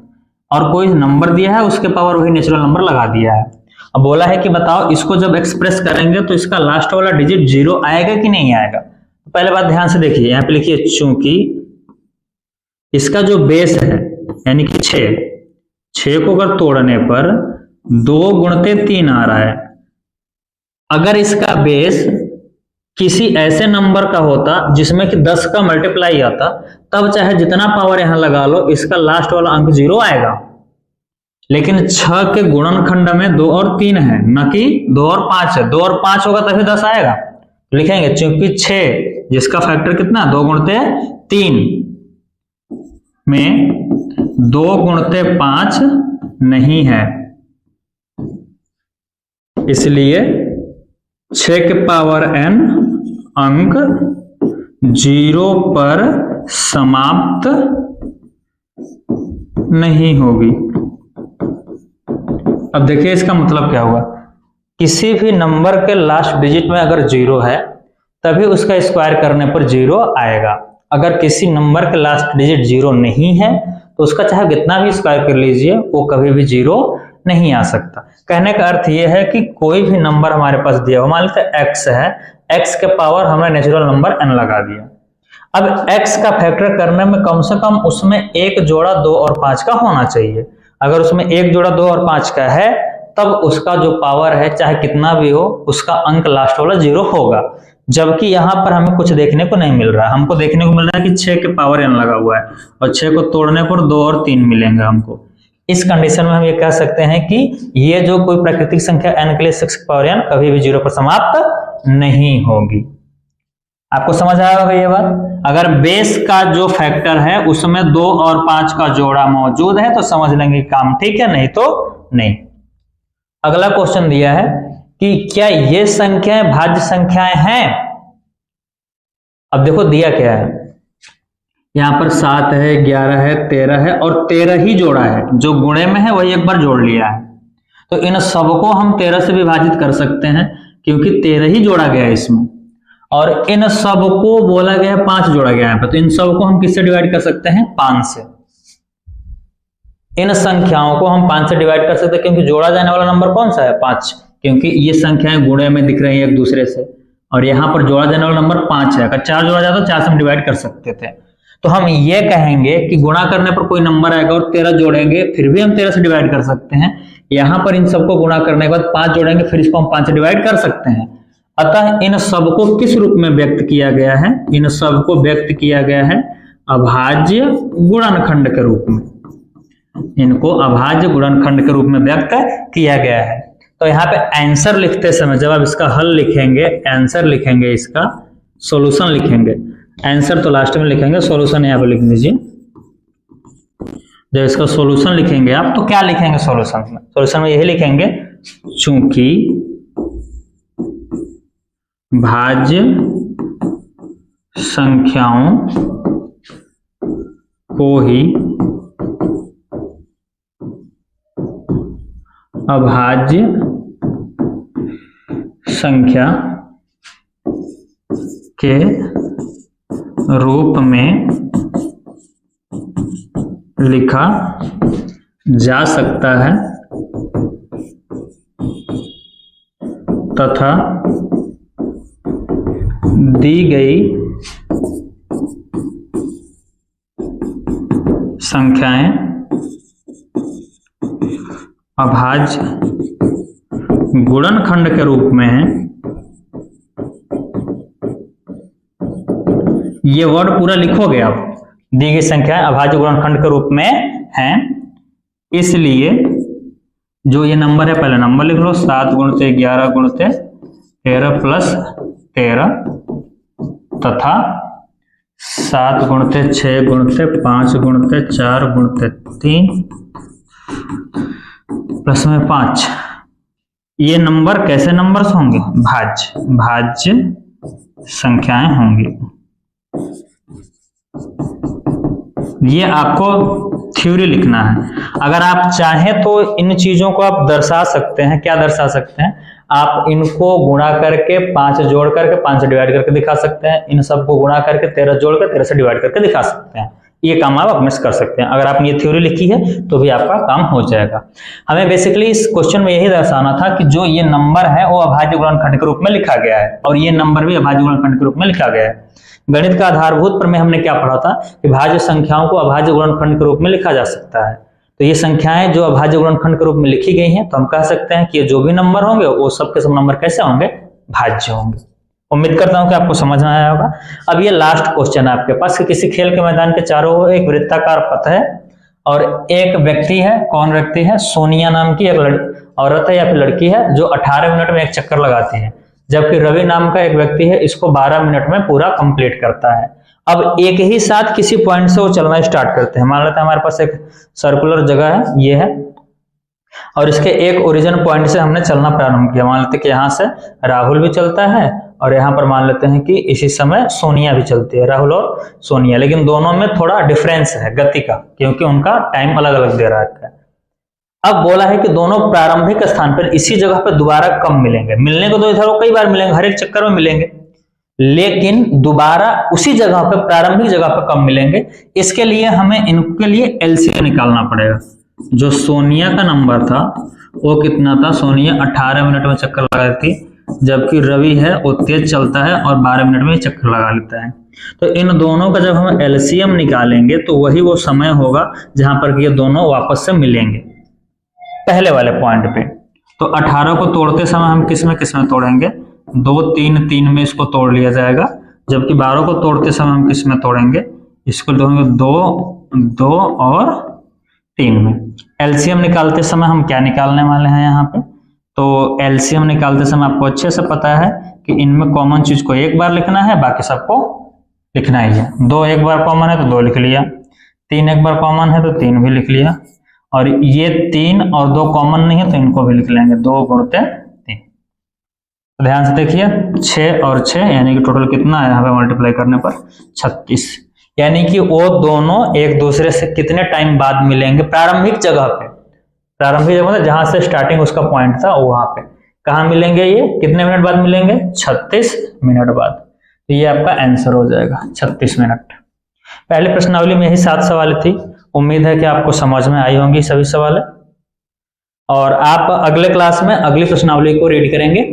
Speaker 1: और कोई नंबर दिया है उसके पावर वही नेचुरल नंबर लगा दिया है। अब बोला है कि बताओ इसको जब एक्सप्रेस करेंगे तो इसका लास्ट वाला डिजिट 0 आएगा कि नहीं आएगा। तो पहले बात ध्यान से देखिए, यहाँ पे लिखिए चूंकि इसका जो बेस है यानी कि 6 को अगर तोड़ने पर 2 गुणते 3 आ रहा है। अगर इसका बेस किसी ऐसे नंबर का होता जिसमें कि 10 का मल्टीप्लाई आता, तब चाहे जितना पावर यहां लगा लो इसका लास्ट वाला अंक 0 आएगा। लेकिन 6 के गुणनखंड में 2 और 3 है, न कि 2 और 5 है। 2 और 5 होगा तभी 10 आएगा। लिखेंगे चूंकि 6 जिसका फैक्टर कितना, 2 गुणते 3 में 2 गुणते 5 नहीं है, इसलिए 6 के पावर n अंक 0 पर समाप्त नहीं होगी। अब देखिए इसका मतलब क्या हुआ, किसी भी नंबर के लास्ट डिजिट में अगर 0 है तभी उसका स्क्वायर करने पर 0 आएगा। अगर किसी नंबर के लास्ट डिजिट 0 नहीं है तो उसका चाहे कितना भी स्क्वायर कर लीजिए वो कभी भी 0 नहीं आ सकता। कहने का अर्थ यह है कि कोई भी नंबर हमारे पास दिया हो, मान लेते हैं x है, x के पावर हमने नेचुरल नंबर n लगा दिया। अब x का फैक्टर करने में कम से कम उसमें एक जोड़ा 2 और 5 का होना चाहिए। अगर उसमें एक जोड़ा 2 और 5 का है तब उसका जो पावर है चाहे कितना भी हो उसका अंक लास्ट वाला 0 होगा। जबकि यहाँ पर हमें कुछ देखने को नहीं मिल रहा है, हमको देखने को मिल रहा है कि 6 के पावर n लगा हुआ है और 6 को तोड़ने पर 2 और 3 मिलेंगे हमको। इस कंडीशन में हम ये कह सकते हैं कि ये जो कोई प्राकृतिक संख्या n के लिए 6 के पावर n कभी भी 0 पर समाप्त नहीं होगी। आपको समझ आया होगा ये बात। अगर बेस का जो फैक्टर है उसमें 2 और 5 का जोड़ा मौजूद है तो समझ लेंगे काम ठीक है, नहीं तो नहीं। अगला क्वेश्चन दिया है कि क्या ये संख्याएं भाज्य संख्याएं हैं। अब देखो दिया क्या है, यहाँ पर 7 है, 11 है, 13 है और 13 ही जोड़ा है, जो गुणे में है वही एक बार जोड़ लिया है। तो इन सबको हम 13 से विभाजित कर सकते हैं क्योंकि 13 ही जोड़ा गया है इसमें, और इन सबको बोला गया है 5 जोड़ा गया है, तो इन सबको हम किससे डिवाइड कर सकते हैं? 5 से। इन संख्याओं को हम 5 से डिवाइड कर सकते हैं क्योंकि जोड़ा जाने वाला नंबर कौन सा है? 5, क्योंकि ये संख्याएं गुणे में दिख रही है एक दूसरे से, और यहाँ पर जोड़ा जाने वाला नंबर 5 है। अगर 4 जोड़ा जाता तो 4 से हम डिवाइड कर सकते थे। तो हम ये कहेंगे कि गुणा करने पर कोई नंबर आएगा और 13 जोड़ेंगे फिर भी हम 13 से डिवाइड कर सकते हैं। यहाँ पर इन सबको गुणा करने के बाद 5 जोड़ेंगे फिर इसको हम 5 से डिवाइड कर सकते हैं। अतः इन सबको किस रूप में व्यक्त किया गया है? इन सबको व्यक्त किया गया है अभाज्य गुणनखंड के रूप में। इनको अभाज्य गुणनखंड के रूप में व्यक्त किया गया है। तो यहाँ पे आंसर लिखते समय जब आप इसका हल लिखेंगे, आंसर लिखेंगे, इसका सॉल्यूशन लिखेंगे, आंसर तो लास्ट में लिखेंगे, सॉल्यूशन यहाँ पे लिख दीजिए। जब इसका सॉल्यूशन लिखेंगे आप तो क्या लिखेंगे सॉल्यूशन में? सॉल्यूशन में यही लिखेंगे, चूंकि भाज्य संख्याओं को ही अभाज्य संख्या के रूप में लिखा जा सकता है तथा दी गई संख्याएं अभाज्य गुणनखंड के रूप में है। ये वर्ड पूरा लिखोगे आप, दी गई संख्याएं अभाज्य गुणनखंड के रूप में हैं, इसलिए जो ये नंबर है पहले नंबर लिख लो, 7 गुणित 11 गुणित 13 प्लस 13 तथा 7 गुणित 6 गुणित 5 गुणित 4 गुणित 3 प्लस में 5। ये नंबर कैसे नंबर्स होंगे? भाज्य, भाज्य संख्याएं होंगी। ये आपको थ्योरी लिखना है। अगर आप चाहें तो इन चीजों को आप दर्शा सकते हैं। क्या दर्शा सकते हैं? आप इनको गुणा करके 5 जोड़ करके 5 से डिवाइड करके दिखा सकते हैं, इन सबको गुणा करके 13 जोड़ कर 13 से डिवाइड करके दिखा सकते हैं। ये काम आप मिस कर सकते हैं। अगर आपने ये थ्योरी लिखी है तो भी आपका काम हो जाएगा। हमें बेसिकली इस क्वेश्चन में यही दर्शाना था कि जो ये नंबर है वो अभाज्य गुणनखंड के रूप में लिखा गया है और ये नंबर भी अभाज्य गुणनखंड के रूप में लिखा गया है। गणित का आधारभूत प्रमेय हमने क्या पढ़ा था कि भाज्य संख्याओं को अभाज्य गुणनखंड के रूप में लिखा जा सकता है। तो ये संख्याएं जो अभाज्य गुणनखंड के रूप में लिखी गई हैं तो हम कह सकते हैं कि ये जो भी नंबर होंगे वो सब के सब नंबर कैसे होंगे? भाज्य होंगे। उम्मीद करता हूं कि आपको समझ में आया होगा। अब ये लास्ट क्वेश्चन है आपके पास कि किसी खेल के मैदान के चारों ओर एक वृत्ताकार पथ है और एक व्यक्ति है। कौन व्यक्ति है? सोनिया नाम की एक औरत है या फिर लड़की है जो 18 मिनट में एक चक्कर लगाती है, जबकि रवि नाम का एक व्यक्ति है, इसको 12 मिनट में पूरा कंप्लीट करता है। अब एक ही साथ किसी पॉइंट से वो चलना स्टार्ट करते हैं। मान लेते हैं हमारे पास एक सर्कुलर जगह है, ये है, और इसके एक ओरिजिन पॉइंट से हमने चलना प्रारंभ किया। मान लेते हैं कि यहाँ से राहुल भी चलता है और यहाँ पर मान लेते हैं कि इसी समय सोनिया भी चलती है, राहुल और सोनिया, लेकिन दोनों में थोड़ा डिफरेंस है गति का क्योंकि उनका टाइम अलग अलग दे रहा है। अब बोला है कि दोनों प्रारंभिक स्थान पर इसी जगह पर दोबारा कब मिलेंगे? मिलने को तो इधर कई बार मिलेंगे, हर एक चक्कर में मिलेंगे, लेकिन दोबारा उसी जगह पर प्रारंभिक जगह पर कब मिलेंगे? इसके लिए हमें इनके लिए एलसीएम निकालना पड़ेगा। जो सोनिया का नंबर था वो कितना था? सोनिया 18 मिनट में चक्कर लगाती, जबकि रवि है वो तेज चलता है और 12 मिनट में चक्कर लगा लेता है। तो इन दोनों का जब हम एलसीएम निकालेंगे तो वही वो समय होगा जहां पर ये दोनों वापस से मिलेंगे पहले वाले पॉइंट पे। तो 18 को तोड़ते समय हम किस में तोड़ेंगे? 2 3 3 में इसको तोड़ लिया जाएगा, जबकि 12 को तोड़ते समय हम किस में तोड़ेंगे? इसको तोड़ेंगे 2 2 और 3 में। एलसीएम निकालते समय हम क्या निकालने वाले हैं यहाँ पे? तो एलसीएम निकालते समय आपको अच्छे से पता है कि इनमें कॉमन चीज को एक बार लिखना है, बाकी सबको लिखना ही है। 2 एक बार कॉमन है तो 2 लिख लिया, 3 एक बार कॉमन है तो 3 भी लिख लिया, और ये 3 और 2 कॉमन नहीं है तो इनको भी लिख लेंगे, 2 गुणित 3। तो ध्यान से देखिए 6 और 6 यानी कि टोटल कितना है यहाँ पे मल्टीप्लाई करने पर 36, यानी कि वो दोनों एक दूसरे से कितने टाइम बाद मिलेंगे प्रारंभिक जगह पे, प्रारंभिक जगह मतलब जहां से स्टार्टिंग उसका पॉइंट था वहां पे, कहाँ मिलेंगे ये कितने मिनट बाद मिलेंगे 36 मिनट बाद। तो ये आपका आंसर हो जाएगा 36 मिनट। पहले प्रश्नावली में यही 7 सवाल थी। उम्मीद है कि आपको समझ में आई होंगी सभी सवाल, और आप अगले क्लास में अगली प्रश्नावली को रीड करेंगे,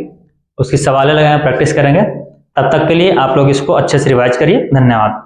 Speaker 1: उसकी सवालें लगाएंगे, प्रैक्टिस करेंगे। तब तक के लिए आप लोग इसको अच्छे से रिवाइज करिए। धन्यवाद।